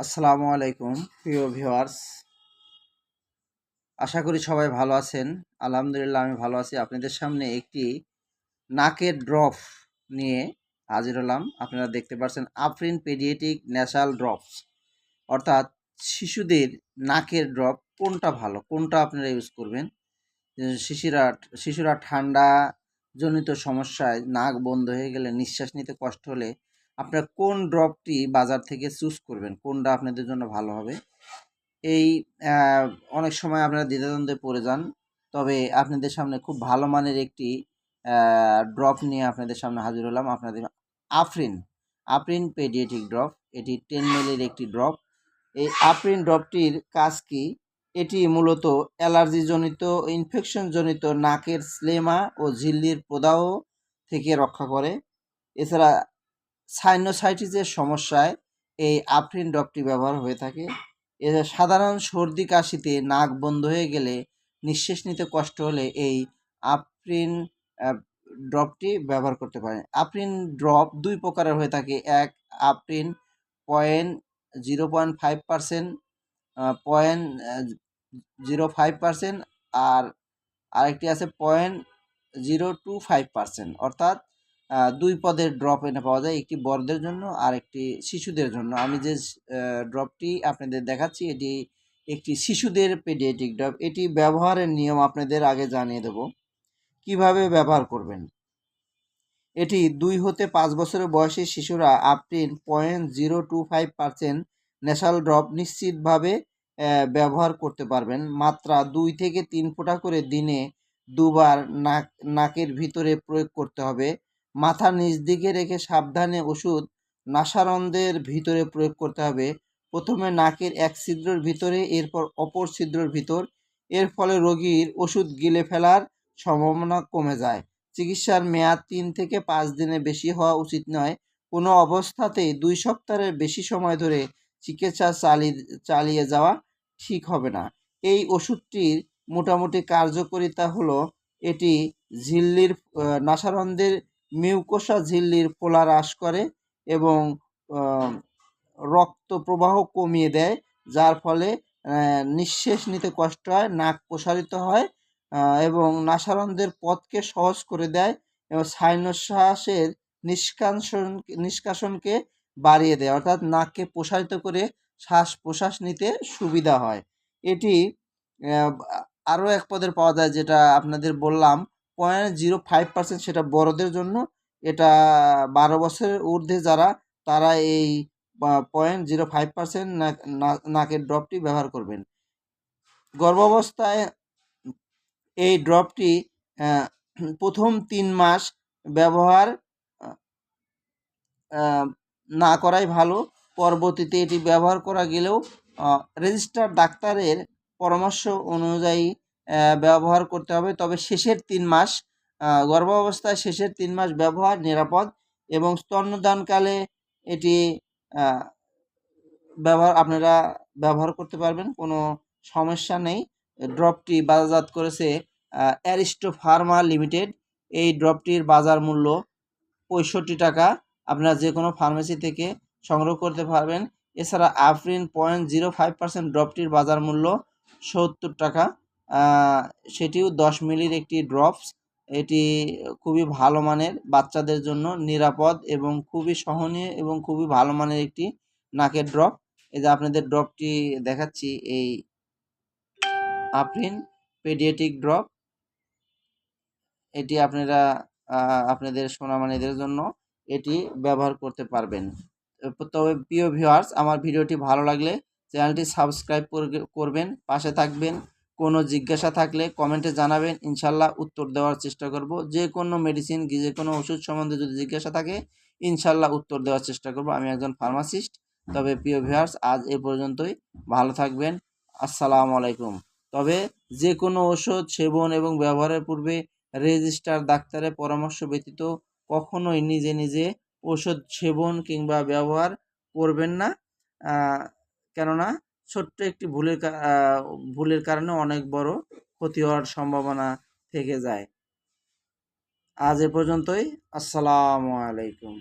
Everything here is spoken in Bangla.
আসসালামু আলাইকুম প্রিয় ভিউয়ার্স। আশা করি সবাই ভালো আছেন। আলহামদুলিল্লাহ আমি ভালো আছি। আপনাদের সামনে একটি নাকের ড্রপ নিয়ে হাজির হলাম। আপনারা দেখতে পাচ্ছেন আফরিন পেডিয়াট্রিক ন্যাসাল ড্রপস, অর্থাৎ শিশুদের নাকের ড্রপ কোনটা ভালো, কোনটা আপনারা ইউজ করবেন। শিশুরা শিশুরা ঠান্ডা জনিত সমস্যায় নাক বন্ধ হয়ে গেলে, নিঃশ্বাস নিতে কষ্ট হলে আপনারা কোন ড্রপটি বাজার থেকে চুজ করবেন, কোনটা আপনাদের জন্য ভালো হবে। এই অনেক সময় আপনারা দ্বিধাদ্বন্দ্বে পড়ে যান। তবে আপনাদের সামনে খুব ভালো মানের একটি ড্রপ নিয়ে আপনাদের সামনে হাজির হলাম। আপনাদের আফরিন পেডিয়াট্রিক ড্রপ। এটি 10 মিলির একটি ড্রপ। এই আফরিন ড্রপটির কাজ কি? এটি মূলত অ্যালার্জিজনিত, ইনফেকশনজনিত নাকের স্লেমা ও ঝিল্লির প্রদাহ থেকে রক্ষা করে। এছাড়া সাইনোসাইটিসের সমস্যায় এই আফরিন ড্রপটি ব্যবহার হয়ে থাকে। এছাড়া সাধারণ সর্দি কাশিতে নাক বন্ধ হয়ে গেলে, নিঃশ্বাস নিতে কষ্ট হলে এই আফরিন ড্রপটি ব্যবহার করতে পারেন। আফরিন ড্রপ দুই প্রকারের হয়ে থাকে। এক, আফরিন 0.5%, 0.05%, আর আরেকটি আছে 0.025%। অর্থাৎ দুই পদের ড্রপ এনে পাওয়া যায়, একটি বড়দের জন্য আর একটি শিশুদের জন্য। আমি যে ড্রপটি আপনাদের দেখাচ্ছি এটি একটি শিশুদের পেডিয়াট্রিক ড্রপ। এটি ব্যবহারের নিয়ম আপনাদের আগে জানিয়ে দেব, কিভাবে ব্যবহার করবেন। এটি 2 হতে 5 বছরের বয়সী শিশুরা আফরিন 0.025% ন্যাসাল ড্রপ নিশ্চিতভাবে ব্যবহার করতে পারবেন। মাত্রা 2 থেকে 3 ফোঁটা করে দিনে দুবার নাকের ভিতরে প্রয়োগ করতে হবে। মাথার নিচ দিকে রেখে সাবধানে ওষুধ নাসারন্ধ্রের ভিতরে প্রয়োগ করতে হবে। প্রথমে নাকের এক ছিদ্রের ভিতরে, এরপর অপর ছিদ্রের ভিতর। এর ফলে রোগীর ওষুধ গিলে ফেলার সম্ভাবনা কমে যায়। চিকিৎসার মেয়াদ 3 থেকে 5 দিনের বেশি হওয়া উচিত নয়। কোনো অবস্থাতেই 2 সপ্তাহের বেশি সময় ধরে চিকিৎসা চালিয়ে যাওয়া ঠিক হবে না। এই ওষুধটির মোটামুটি কার্যকারিতা হলো, এটি ঝিল্লির নাসারন্ধ্রের মিউকোসা ঝিল্লির ফোলা হ্রাস করে এবং রক্ত প্রবাহ কমিয়ে দেয়, যার ফলে নিঃশ্বাস নিতে কষ্ট হয়, নাক প্রসারিত হয় এবং নাসারন্ধ্রের পথকে সহজ করে দেয় এবং সাইনোসাসের নিষ্কাশনকে বাড়িয়ে দেয়, অর্থাৎ নাককে প্রসারিত করে শ্বাস প্রশ্বাস নিতে সুবিধা হয়। এটি আরও এক পদের পাওয়া যায়, যেটা আপনাদের বললাম 0.05%, সেটা বড়দের জন্য। এটা 12 বছরের ঊর্ধ্বে যারা, তারা এই 0.05% নাকের ড্রপটি ব্যবহার করবেন। গর্ভাবস্থায় এই ড্রপটি প্রথম 3 মাস ব্যবহার না করাই ভালো। পরবর্তীতে এটি ব্যবহার করা গেলেও রেজিস্টার্ড ডাক্তারের পরামর্শ অনুযায়ী ব্যবহার করতে হবে। তবে শেষের 3 মাস, গর্ভাবস্থায় শেষের 3 মাস ব্যবহার নিরাপদ এবং স্তন্যদানকালে এটি আপনারা ব্যবহার করতে পারবেন, কোনো সমস্যা নেই। ড্রপটি বাজারজাত করেছে অ্যারিস্টো ফার্মা লিমিটেড। এই ড্রপটির বাজার মূল্য 65 টাকা। আপনারা যে কোনো ফার্মেসি থেকে সংগ্রহ করতে পারবেন। এছাড়া আফরিন 0.05% ড্রপটির বাজার মূল্য 70 টাকা। সেটিও 10 মিলির একটি ড্রপস। এটি খুবই ভালো মানের, বাচ্চাদের জন্য নিরাপদ এবং খুবই সহনীয় এবং খুবই ভালো মানের একটি নাকের ড্রপ। এই যে আপনাদের ড্রপটি দেখাচ্ছি, এই আফরিন পেডিয়াট্রিক ড্রপ। এটি আপনারা আপনাদের সোনামণিদের জন্য এটি ব্যবহার করতে পারবেন। তবে প্রিয় ভিউয়ার্স, আমার ভিডিওটি ভালো লাগলে চ্যানেলটি সাবস্ক্রাইব করবেন, পাশে থাকবেন। কোনো জিজ্ঞাসা থাকলে কমেন্টে জানাবেন, ইনশাল্লাহ উত্তর দেওয়ার চেষ্টা করব। যে কোনো মেডিসিন, যে কোনো ওষুধ সম্বন্ধে যদি জিজ্ঞাসা থাকে, ইনশাল্লাহ উত্তর দেওয়ার চেষ্টা করব। আমি একজন ফার্মাসিস্ট। তবে প্রিয় ভিউয়ার্স, আজ এ পর্যন্তই। ভালো থাকবেন। আসসালামু আলাইকুম। তবে যে কোনো ওষুধ সেবন এবং ব্যবহারের পূর্বে রেজিস্টার ডাক্তারের পরামর্শ ব্যতীত কখনোই নিজে নিজে ওষুধ সেবন কিংবা ব্যবহার করবেন না। কেননা ছোট্ট একটি ভুলের কারণে অনেক বড় ক্ষতি হওয়ার সম্ভাবনা থেকে যায়। আজ এ পর্যন্তই। আসসালামু আলাইকুম।